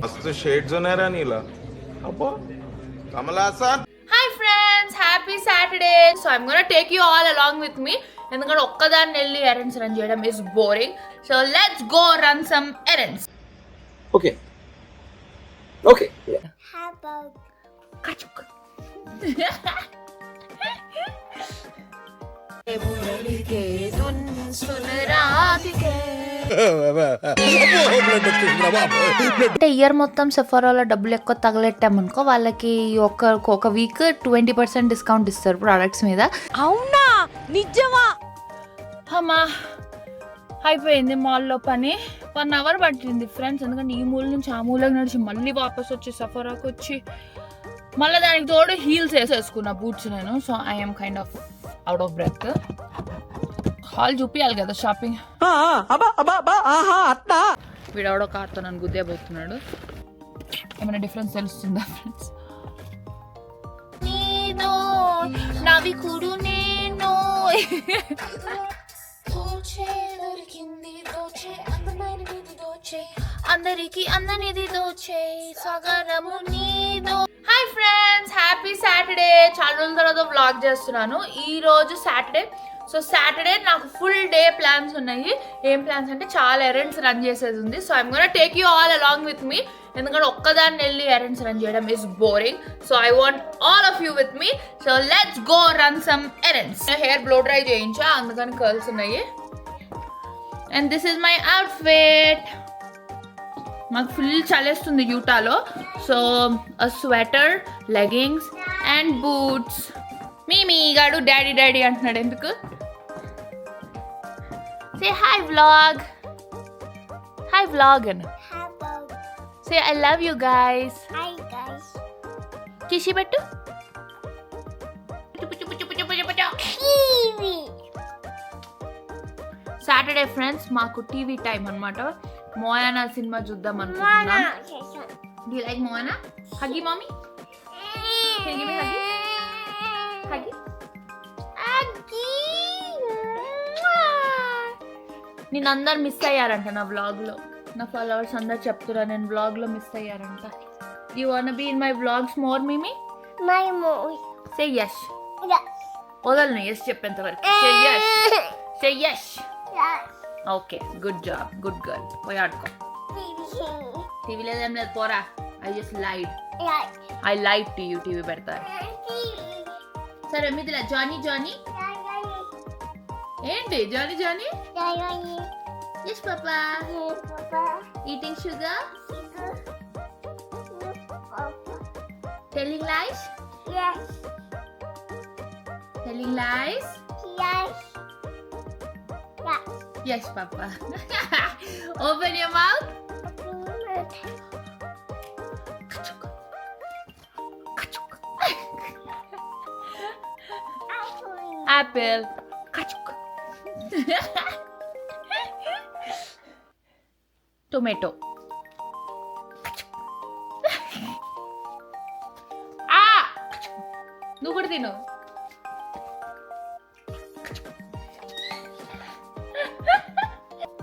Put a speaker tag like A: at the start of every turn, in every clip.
A: मस्त शेड्स ఉన్నాయి రా నీలా అబ్బో Kamal Haasan.
B: Hi friends, happy Saturday. So I'm gonna take you all along with me. ఎందుకంటే ఒక్కదాన్ని వెళ్ళి errands run చేయడం is boring. So let's go run some errands.
C: Okay. Yeah.
D: How about
B: Kachuk. అంటే year మొత్తం సెఫారాలో డబ్బులు ఎక్కువ తగలెట్టామనుకో వాళ్ళకి ఒక వీక్ 20% డిస్కౌంట్ ఇస్తారు ప్రోడక్ట్స్ మీద.
D: అవునా నిజమా?
B: అమ్మా అయిపోయింది మాల్లో పని. 1 hour పట్టింది ఫ్రెండ్స్, ఎందుకంటే ఈ మూల నుంచి ఆ మూలకు నడిచి మళ్ళీ వాపస్ వచ్చి సఫరాకి వచ్చి మళ్ళీ దానికి తోడు హీల్స్ వేసేసుకున్న బూట్స్ నేను. So I'm kind of out of breath. Haul చూపియాలి కదా షాపింగ్. వీడెవడో కార్తో నన్ను గుద్దేపోతున్నాడు. ఏమైనా డిఫరెన్స్ తెలుస్తుందా ఫ్రెండ్స్? నేను నవికుడు నేను అందరికి అందనిది దోచే సగరము నీదో. Hi friends, happy Saturday. చాలా రోజుల తర్వాత వ్లాగ్ చేస్తున్నాను. ఈ రోజు సాటర్డే. సో సాటర్డే నాకు ఫుల్ డే ప్లాన్స్ ఉన్నాయి. ఏం ప్లాన్స్ అంటే చాలా ఎరెండ్స్ రన్ చేసేది ఉంది. So I'm gonna take you all along with me. ఎందుకంటే ఒక్కదాన్ని వెళ్ళి ఎరెండ్స్ రన్ చేయడం is boring. So I want all of you with me. So let's go run some errands. Hair blow dry చేయించా, అందుకని curls ఉన్నాయి. And this is my outfit. మాకు full చలేస్తుంది యూటాలో. So sweater, leggings and boots. మీ గాడు daddy daddy అంటున్నాడు ఎందుకు? Say hi vlog. Hi vlog అను.
D: How about
B: say I love you guys.
D: hi guys?
B: కిసి పెట్టు.
D: TV.
B: సాటర్డే ఫ్రెండ్స్ మాకు టీవీ టైం అన్నమాట. మోయానా సినిమా చూద్దాం
D: Mona
B: అనుకుంటున్నాం.
D: session.
B: Do you like Moana? Huggy mommy? Can you give me huggy? Huggy? నేను అందరు miss అయ్యారంట నా వ్లాగ్లో. నా ఫాలోవర్స్ అందరు చెప్తున్నారు నేను వ్లాగ్లో మిస్ అయ్యారంట. You want be in my vlogs more Mimi?
D: My movie.
B: Say yes.
D: Yes.
B: వదలను యష్ చెప్పేంత వరకు. Say yes. Say yes.
D: Yes.
B: Okay, good job, good girl. పోయి ఆడుకో.
D: TV.
B: టీవీ లేదేం లేదు, పోరా. I just lied.
D: Yes.
B: I lied to you. TV పెడతా.
D: TV.
B: సరే మిథిలా, జానీ జానీ. ఏంటి Johnny Johnny? Yes papa. Eating sugar, telling lies,
D: Yes.
B: Telling lies.
D: Yes. Yes.
B: Yes papa. Open your mouth. Apple. Kachuk. Tomato. Ah! నువ్వు కూడా తిను.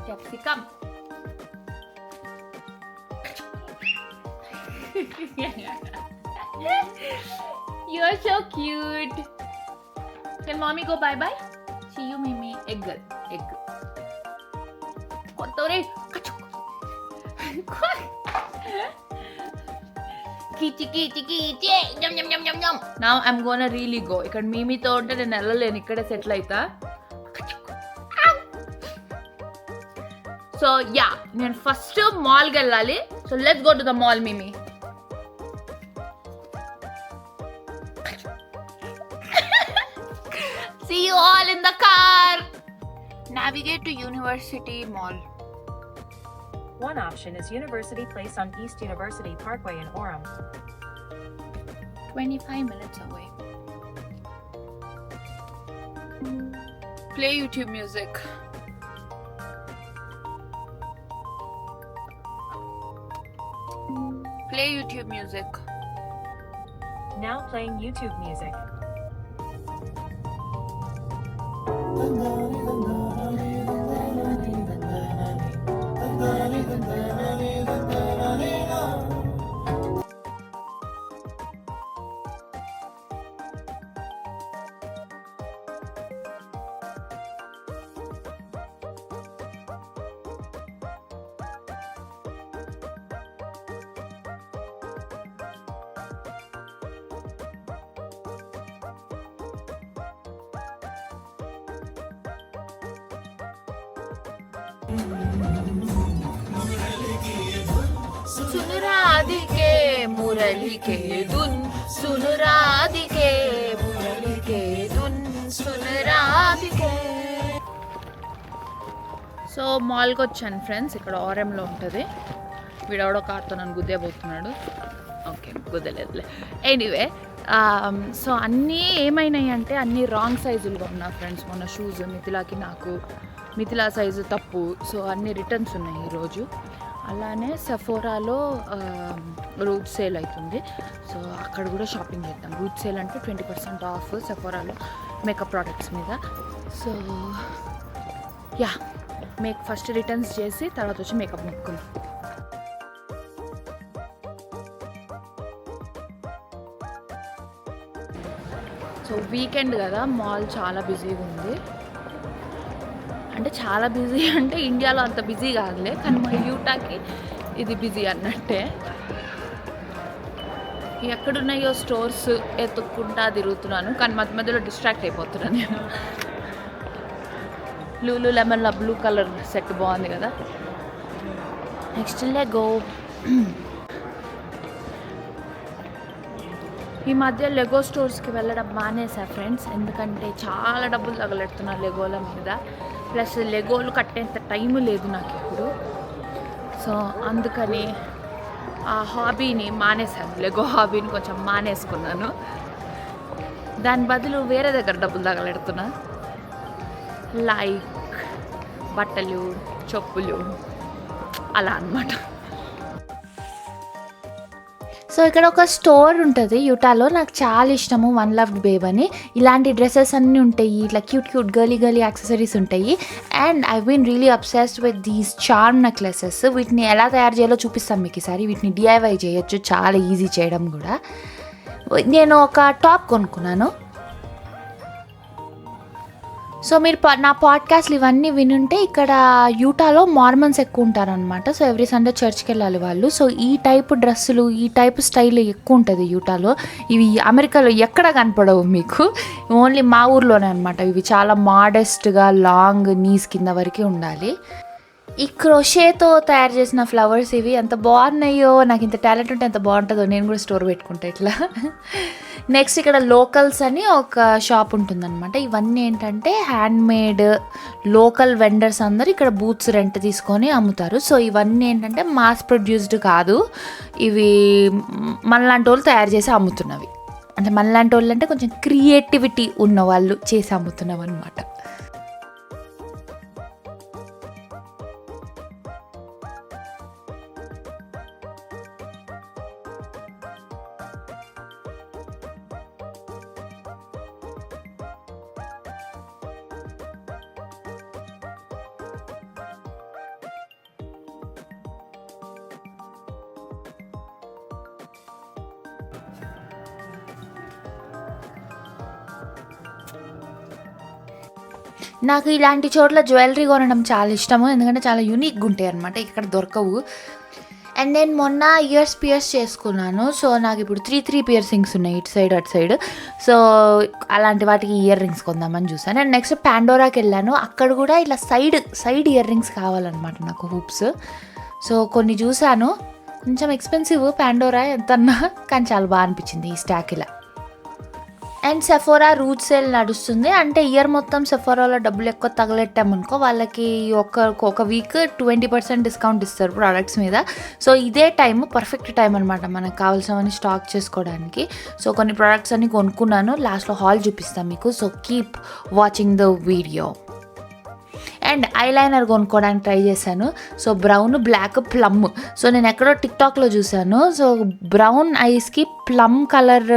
B: Capsicum. You're so cute. Can mommy go bye bye? See you, Mimi. Egg. Kottore. Kichi. Yum. Now I'm gonna really go. ఇక్కడ మీమీతో ఉంటే నేను వెళ్ళలేను, ఇక్కడే settle అవుతా. So yeah, నేను ఫస్ట్ మాల్కి వెళ్ళాలి. So let's go to the mall మిమీ. See you all in the car. Navigate to University Mall.
E: One option is University Place on East University Parkway in Orem.
B: 25 minutes away. Play YouTube music. Play YouTube music.
E: Now playing YouTube music.
B: సునురాధికే మురళికే దున్ సునురాధికే మురళికే దున్ సునురాధికే. So మాల్కి వచ్చాను friends, ఇక్కడ ఆర్ఎంలో ఉంటుంది. వీడెవడో కార్తో నన్ను గుద్దేపోతున్నాడు. ఓకే కుదలేదులే. ఎనీవే సో అన్నీ ఏమైనాయి అంటే అన్నీ రాంగ్ సైజులుగా ఉన్నా ఫ్రెండ్స్. మొన్న షూస్ మిథిలా సైజు తప్పు, సో అన్నీ రిటర్న్స్ ఉన్నాయి ఈరోజు. అలానే సెఫోరాలో రూట్ సేల్ అవుతుంది, సో అక్కడ కూడా షాపింగ్ చేద్దాం. రూట్ సేల్ అంటే 20% ఆఫ్ సెఫోరాలో మేకప్ ప్రోడక్ట్స్ మీద. సో యా, ఫస్ట్ రిటర్న్స్ చేసి తర్వాత వచ్చి మేకప్ ముక్కుందాం. సో వీకెండ్ కదా, మాల్ చాలా బిజీగా ఉంది. అంటే చాలా బిజీ అంటే ఇండియాలో అంత బిజీ కాదులే, కానీ మా యూటాకి ఇది బిజీ అన్నట్టే. ఎక్కడున్నాయో స్టోర్స్ ఎత్తుక్కుంటా తిరుగుతున్నాను, కానీ మధ్య మధ్యలో డిస్ట్రాక్ట్ అయిపోతున్నాను నేను. లూలు లెమన్లో బ్లూ కలర్ సెట్ బాగుంది కదా. Next Lego. ఈ మధ్య లెగో స్టోర్స్కి వెళ్ళడం మానేసా ఫ్రెండ్స్, ఎందుకంటే చాలా డబ్బులు తగలెడుతున్నారు లెగోల మీద. ప్లస్ లెగోలు కట్టేంత టైం లేదు నాకు ఇప్పుడు. సో అందుకని ఆ హాబీని మానేశాను, లెగో హాబీని కొంచెం మానేసుకున్నాను. దాని బదులు వేరే దగ్గర డబ్బులు తగలెడుతున్నా, లైక్ బట్టలు, చెప్పులు, అలా అన్నమాట. సో ఇక్కడ ఒక స్టోర్ ఉంటుంది యూటాలో, నాకు చాలా ఇష్టము, వన్ లవ్డ్ బేబ్ అని. ఇలాంటి డ్రెస్సెస్ అన్నీ ఉంటాయి, ఇట్లా క్యూట్ గర్లీ యాక్సెసరీస్ ఉంటాయి. And I been really obsessed with these charm necklaces. వీటిని ఎలా తయారు చేయాలో చూపిస్తాం మీకు ఈసారి. వీటిని DIY చేయొచ్చు, చాలా ఈజీ చేయడం కూడా. నేను ఒక టాప్ కొనుక్కున్నాను. సో మీరు నా పాడ్కాస్ట్లు ఇవన్నీ వినుంటే, ఇక్కడ యూటాలో మార్మన్స్ ఎక్కువ ఉంటారనమాట. సో ఎవ్రీ సండే చర్చ్కి వెళ్ళాలి వాళ్ళు. సో ఈ టైప్ డ్రెస్సులు, ఈ టైప్ స్టైల్ ఎక్కువ ఉంటుంది యూటాలో. ఇవి అమెరికాలో ఎక్కడ కనపడవు మీకు, ఓన్లీ మా ఊర్లోనే అనమాట. ఇవి చాలా మోడెస్ట్గా లాంగ్ నీస్ కింద వరకే ఉండాలి. ఈ క్రోషేతో తయారు చేసిన ఫ్లవర్స్ ఇవి ఎంత బాగున్నాయో. నాకు ఇంత టాలెంట్ ఉంటే ఎంత బాగుంటుందో, నేను కూడా స్టోర్ పెట్టుకుంటా ఇట్లా. నెక్స్ట్ ఇక్కడ లోకల్స్ అని ఒక షాప్ ఉంటుందన్నమాట. ఇవన్నీ ఏంటంటే హ్యాండ్మేడ్ లోకల్ వెండర్స్ అందరూ ఇక్కడ బూత్స్ రెంట్ తీసుకొని అమ్ముతారు. సో ఇవన్నీ ఏంటంటే మాస్ ప్రొడ్యూస్డ్ కాదు, ఇవి మనలాంటి వాళ్ళు తయారు చేసి అమ్ముతున్నవి. అంటే మనలాంటి వాళ్ళు అంటే కొంచెం క్రియేటివిటీ ఉన్న వాళ్ళు చేసి అమ్ముతున్నవి అనమాట. నాకు ఇలాంటి చోట్ల జ్యువెలరీ కొనడం చాలా ఇష్టము, ఎందుకంటే చాలా యూనిక్గా ఉంటాయి అనమాట, ఇక్కడ దొరకవు. అండ్ నేను మొన్న పియర్స్ చేసుకున్నాను. సో నాకు ఇప్పుడు 3 పియర్సింగ్స్ ఉన్నాయి, ఇటు సైడ్ అటు సైడ్. సో అలాంటి వాటికి ఇయర్ రింగ్స్ కొందామని చూసాను. అండ్ నెక్స్ట్ పాండోరాకి వెళ్ళాను, అక్కడ కూడా ఇలా సైడ్ ఇయర్ రింగ్స్ కావాలన్నమాట నాకు, హూప్స్. సో కొన్ని చూసాను, కొంచెం ఎక్స్పెన్సివ్ పాండోరా ఎంతన్నా, కానీ చాలా బాగా అనిపించింది ఈ స్టాక్ ఇలా. అండ్ సెఫోరా రూట్ సేల్ నడుస్తుంది, అంటే ఇయర్ మొత్తం సెఫోరాలో డబ్బులు ఎక్కువ తగలెట్టామనుకో వాళ్ళకి ఒక వీక్ 20% డిస్కౌంట్ ఇస్తారు ప్రోడక్ట్స్ మీద. సో ఇదే పర్ఫెక్ట్ టైం అనమాట మనకు కావాల్సినవన్నీ స్టాక్ చేసుకోవడానికి. సో కొన్ని ప్రోడక్ట్స్ అన్ని కొనుక్కున్నాను, లాస్ట్లో హాల్ చూపిస్తాను మీకు. So keep watching the video. And eyeliner కొనుక్కోవడానికి ట్రై చేశాను. So brown, black, plum. So నేను ఎక్కడో టిక్టాక్లో చూశాను, సో బ్రౌన్ ఐస్కి ప్లమ్ కలర్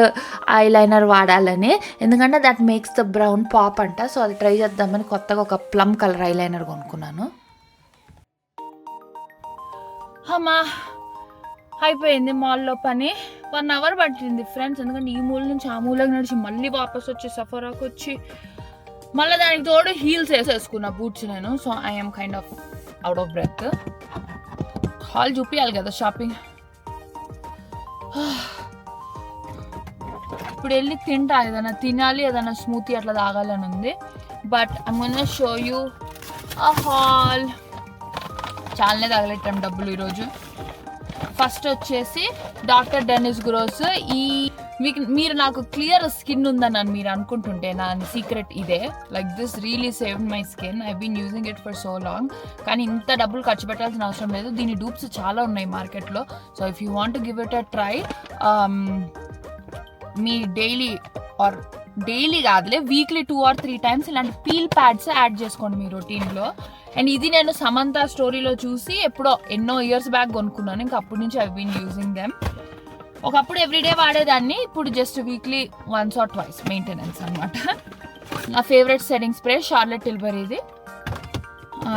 B: ఐలైనర్ వాడాలని, ఎందుకంటే that makes the brown pop అంట. సో అది ట్రై చేద్దామని కొత్తగా ఒక ప్లమ్ కలర్ ఐలైనర్ కొనుక్కున్నాను. అమ్మా అయిపోయింది మాల్లో పని. 1 అవర్ పట్టింది ఫ్రెండ్స్, ఎందుకంటే ఈ మూల నుంచి ఆ మూలకి నడిచి మళ్ళీ వాపస్ వచ్చి సఫరాకి వచ్చి మళ్ళీ దానికి తోడు హీల్స్ వేసేసుకున్న బూట్స్ నేను. So I'm kind of out of breath. Haul చూపించాలి కదా షాపింగ్. ఇప్పుడు వెళ్ళి తింటా, ఏదైనా తినాలి, ఏదైనా స్మూతీ అట్లా తాగాలని ఉంది. But I'm gonna show you a hall. చాలానే తగలెట్టాం డబ్బులు ఈరోజు. ఫస్ట్ వచ్చేసి డాక్టర్ డెనిస్ గ్రోస్. ఈ మీరు నాకు క్లియర్ స్కిన్ ఉందని మీరు అనుకుంటుంటే నా సీక్రెట్ ఇదే. Like this really saved my skin. I been using it for so long. కానీ ఇంత డబ్బులు ఖర్చు పెట్టాల్సిన అవసరం లేదు. దీని డూప్స్ చాలా ఉన్నాయి మార్కెట్లో. So if you want to give it a try, me daily కాదులే, వీక్లీ 2 or 3 times ఇలాంటి పీల్ ప్యాడ్స్ యాడ్ చేసుకోండి మీ రొటీన్లో. అండ్ ఇది నేను సమంత స్టోరీలో చూసి ఎన్నో ఇయర్స్ బ్యాక్ కొనుక్కున్నాను. ఇంకా అప్పటి నుంచి ఐ బీన్ యూజింగ్ దెమ్. ఒకప్పుడు ఎవ్రీడే వాడేదాన్ని, ఇప్పుడు జస్ట్ వీక్లీ 1 or 2 మెయింటెనెన్స్ అనమాట. నా ఫేవరెట్ సెట్టింగ్ స్ప్రే షార్లెట్ టిల్బరీది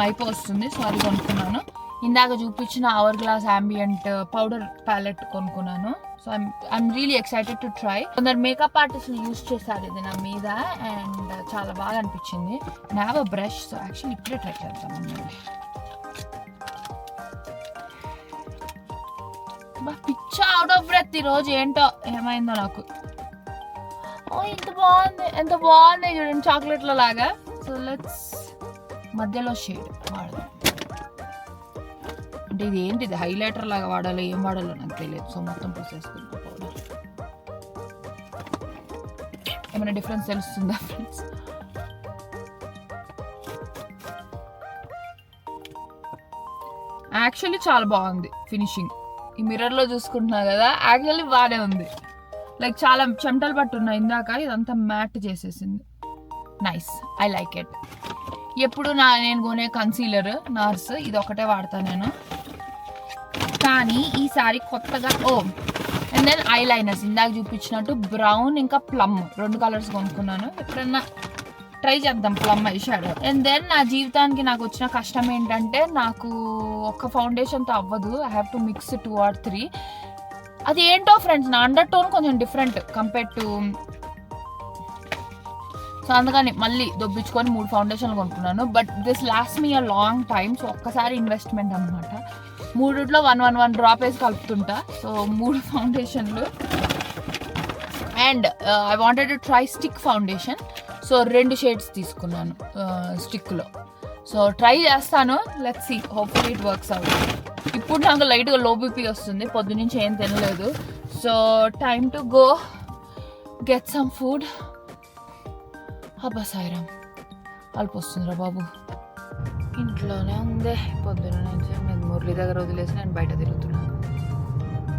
B: అయిపోతుంది. సో అది కొనుక్కున్నాను. ఇందాక చూపించిన Hourglass ambient powder palette కొనుక్కున్నాను. So I'm really excited to try. కొందరు మేకప్ ఆర్టిస్ట్లు యూజ్ చేశారు ఇది నా మీద అండ్ చాలా బాగా అనిపించింది. నా have a brush. So actually ఇప్పుడే ట్రై చేద్దాం. పిచ్చ అవుట్ ఆఫ్ బ్రెత్ ఈరోజు. ఏంటో ఏమైందో నాకు. ఎంత బాగుంది చూడండి, చాక్లెట్ల లాగా. సో లెట్స్ మధ్యలో షేడ్ వాడదాం. అంటే ఇది ఏంటిది, హైలైటర్ లాగా వాడాలో ఏం వాడాలో నాకు తెలియదు. సో మొత్తం పూసేసుకుందాం పౌడర్. ఏమైనా డిఫరెన్స్ తెలుస్తుందా ఫ్రెండ్స్? యాక్చువల్లీ చాలా బాగుంది ఫినిషింగ్. ఈ మిర్రర్లో చూసుకుంటున్నా కదా, యాక్చువల్లీ బాగానే ఉంది. లైక్ చాలా చెమటలు పట్టున్నాయి ఇందాక, ఇదంతా మ్యాట్ చేసేసింది. Nice, I like it. ఎప్పుడు నేను కొనే కన్సీలర్ నార్స్ ఇది ఒకటే వాడతాను నేను. కానీ ఈసారి కొత్తగా అండ్ దెన్ ఐ లైనర్స్ ఇందాక చూపించినట్టు బ్రౌన్ ఇంకా ప్లమ్ 2 కలర్స్ కొనుక్కున్నాను. ఎప్పుడన్నా ట్రై చేద్దాం plum eye shadow. And then నా జీవితానికి నాకు వచ్చిన కష్టం ఏంటంటే, నాకు ఒక్క ఫౌండేషన్తో అవ్వదు. I have to mix 2 or 3. అది ఏంటో ఫ్రెండ్స్, నా అండర్ టోన్ కొంచెం డిఫరెంట్ కంపేర్ టు. సో అందుకని మళ్ళీ దొబ్బించుకొని 3 ఫౌండేషన్లు కొనుక్కున్నాను. But this last me a long time. So ఒక్కసారి ఇన్వెస్ట్మెంట్ అనమాట. 3లో 1 డ్రాప్ వేసి కలుపుతుంటా. సో 3 ఫౌండేషన్లు. And I wanted to try stick foundation. So 2 shades తీసుకున్నాను స్టిక్లో. సో ట్రై చేస్తాను. Let's see, hopefully it works out. ఇప్పుడు నాకు లైట్గా లో బీపీ వస్తుంది, పొద్దు నుంచి ఏం తినలేదు. So time to go get some food. అబ్బా సాయిరామ్, అల్పు వస్తుందిరా బాబు. ఇంట్లోనే ఉంది పొద్దున నుంచి. నేను మురళి దగ్గర వదిలేసి నేను బయట తిరుగుతున్నాను.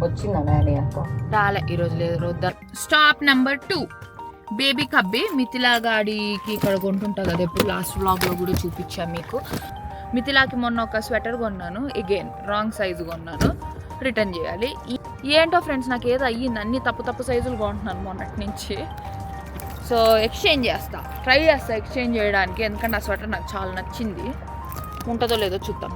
C: వచ్చిందా డాడీ అక్క?
B: రాలే ఈరోజు, లేదు రోజు. స్టాప్ నెంబర్ 2 బేబీ కబ్బి. మిథిలా గాడికి ఇక్కడ కొంటుంటా కదా, ఎప్పుడు లాస్ట్ వ్లాగ్లో కూడా చూపించాను మీకు. మిథిలాకి మొన్న ఒక స్వెటర్ కొన్నాను, అగైన్ రాంగ్ సైజు కొన్నాను, రిటర్న్ చేయాలి. ఏంటో ఫ్రెండ్స్ నాకు ఏదో అయ్యింది, అన్ని తప్పు సైజులు కొంటున్నాను మొన్నటి నుంచి. సో ఎక్స్చేంజ్ చేస్తా, ట్రై చేస్తా ఎక్స్చేంజ్ చేయడానికి. ఎందుకంటే ఆ స్వెటర్ నాకు చాలా నచ్చింది. ఉంటుందో లేదో చూద్దాం.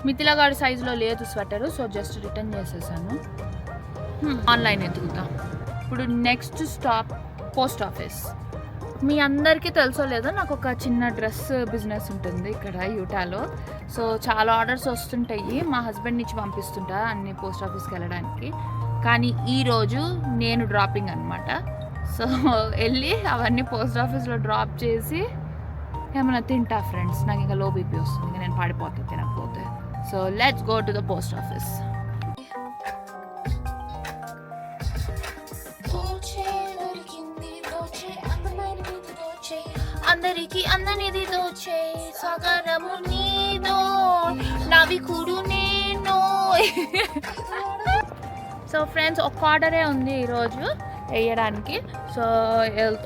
B: మిథిలా గాడి సైజులో లేదు స్వెటర్. సో జస్ట్ రిటర్న్ చేసేసాను. ఆన్లైన్ ఎదుగుతాం. ఇప్పుడు నెక్స్ట్ స్టాప్ పోస్ట్ ఆఫీస్. మీ అందరికీ తెలుసో లేదో, నాకు ఒక చిన్న డ్రెస్ బిజినెస్ ఉంటుంది ఇక్కడ యూటాలో. సో చాలా ఆర్డర్స్ వస్తుంటాయి. మా హస్బెండ్ నుంచి పంపిస్తుంటా అన్ని పోస్ట్ ఆఫీస్కి వెళ్ళడానికి. కానీ ఈరోజు నేను డ్రాపింగ్ అనమాట. సో వెళ్ళి అవన్నీ పోస్ట్ ఆఫీస్లో డ్రాప్ చేసి ఏమైనా తింటా ఫ్రెండ్స్. నాకు ఇంకా లో బీపీ వస్తుంది, ఇంకా నేను పడిపోతాను తినకపోతే. So let's go to the post office. అందరికి అందనిది దోచే సాగరము నీదో, నవికుడు నేను. సో ఫ్రెండ్స్, ఒక ఆర్డరే ఉంది ఈరోజు వేయడానికి. సో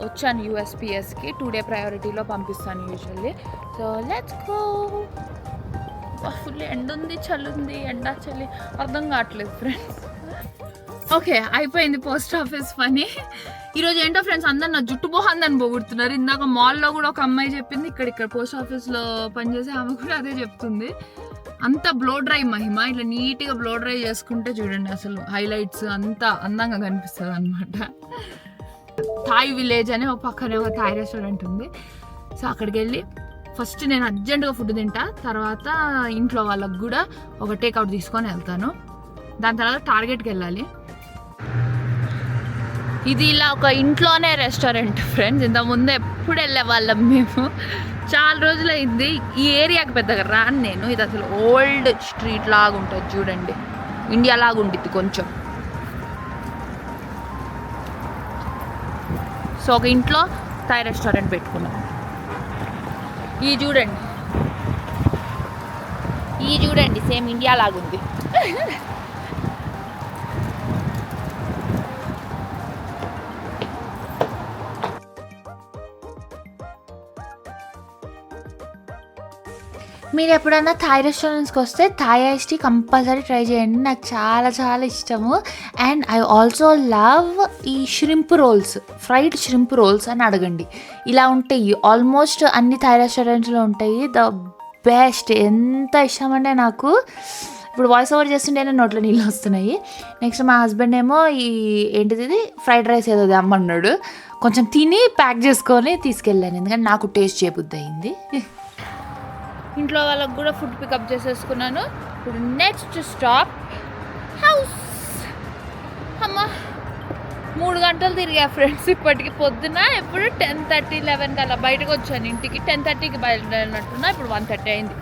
B: వచ్చాను USPSకి, 2 day ప్రయారిటీలో పంపిస్తాను usually. So let's go. Full ఎండ ఉంది, చలి ఉంది, ఎండ చలి అర్థం కావట్లేదు ఫ్రెండ్స్. ఓకే, అయిపోయింది పోస్ట్ ఆఫీస్ పని. ఈరోజు ఏంటో ఫ్రెండ్స్, అందరు నా జుట్టు పోహందని పొగుడుతున్నారు. ఇందాక మాల్లో కూడా ఒక అమ్మాయి చెప్పింది, ఇక్కడ పోస్ట్ ఆఫీస్లో పనిచేసే ఆమె కూడా అదే చెప్తుంది. అంత బ్లో డ్రై మహిమ. ఇట్లా నీట్గా బ్లో డ్రై చేసుకుంటే చూడండి అసలు హైలైట్స్ అంతా అందంగా కనిపిస్తుంది అనమాట. థాయ్ విలేజ్ అనే ఒక పక్కనే ఒక థాయ్ రెస్టారెంట్ ఉంది. సో అక్కడికి వెళ్ళి ఫస్ట్ నేను అర్జెంటుగా ఫుడ్ తింటా, తర్వాత ఇంట్లో వాళ్ళకు కూడా ఒక టేక్అవుట్ తీసుకొని వెళ్తాను. దాని తర్వాత టార్గెట్కి వెళ్ళాలి. ఇది ఇలా ఒక ఇంట్లోనే రెస్టారెంట్ ఫ్రెండ్స్. ఇంత ముందు ఎప్పుడు వెళ్ళే వాళ్ళం మేము, చాలా రోజులు అయింది. ఈ ఏరియాకి పెద్దగా రాను నేను. ఇది అసలు ఓల్డ్ స్ట్రీట్ లాగా ఉంటుంది చూడండి, ఇండియా లాగా ఉంటుంది కొంచెం. సో ఒక ఇంట్లో థాయ్ రెస్టారెంట్ పెట్టుకున్నాం. ఈ చూడండి సేమ్ ఇండియా లాగా ఉంది. మీరు ఎప్పుడైనా థాయ్ రెస్టారెంట్స్కి వస్తే Thai ice tea compulsory try చేయండి, నాకు చాలా చాలా ఇష్టము. అండ్ ఐ ఆల్సో లవ్ ఈ shrimp rolls, fried shrimp rolls అని అడగండి, ఇలా ఉంటాయి. ఆల్మోస్ట్ అన్ని థాయ్ రెస్టారెంట్స్లో ఉంటాయి. ద బెస్ట్, ఎంత ఇష్టం అంటే నాకు. ఇప్పుడు వాయిస్ ఓవర్ చేస్తుంటేనే నోట్లో నీళ్ళు వస్తున్నాయి. నెక్స్ట్ మా హస్బెండ్ ఏమో ఈ ఏంటిది ఫ్రైడ్ రైస్ ఏదో అమ్మన్నాడు, కొంచెం తిని ప్యాక్ చేసుకొని తీసుకెళ్ళాను, ఎందుకంటే నాకు టేస్ట్ చేయబుద్ధి అయింది. ఇంట్లో వాళ్ళకి కూడా ఫుడ్ పికప్ చేసేసుకున్నాను. ఇప్పుడు నెక్స్ట్ స్టాప్ హౌస్. అమ్మ 3 గంటలు తిరిగా ఫ్రెండ్స్ ఇప్పటికి. పొద్దున ఎప్పుడు 10:30, 11 కల్లా బయటకు వచ్చాను ఇంటికి. 10:30కి బయలుదేరినట్టున్నా, ఇప్పుడు 1:30 అయింది.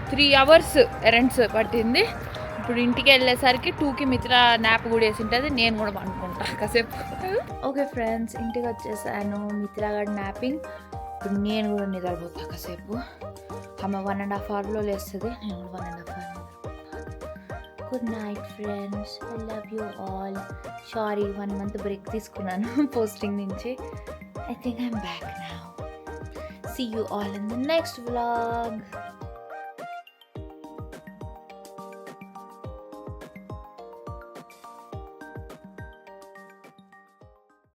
B: 3 hours ఎరెండ్స్ పట్టింది. ఇప్పుడు ఇంటికి వెళ్ళేసరికి 2కి మిత్ర నాప్ కూడా వేసి ఉంటుంది, నేను కూడా పండుకుంటా కాసేపు. ఓకే ఫ్రెండ్స్, ఇంటికి వచ్చేసాను. మిత్ర గారు నాపింగ్, ఇప్పుడు నేను కూడా నిద్రపోతా కాసేపు. ఆమె 1.5 hourలో లేస్తుంది, నేను 1.5 hour. Good night friends, I love you all. Sorry 1 month break తీసుకున్నాను పోస్టింగ్ నుంచి. I think I'm back now. See you all in the next vlog.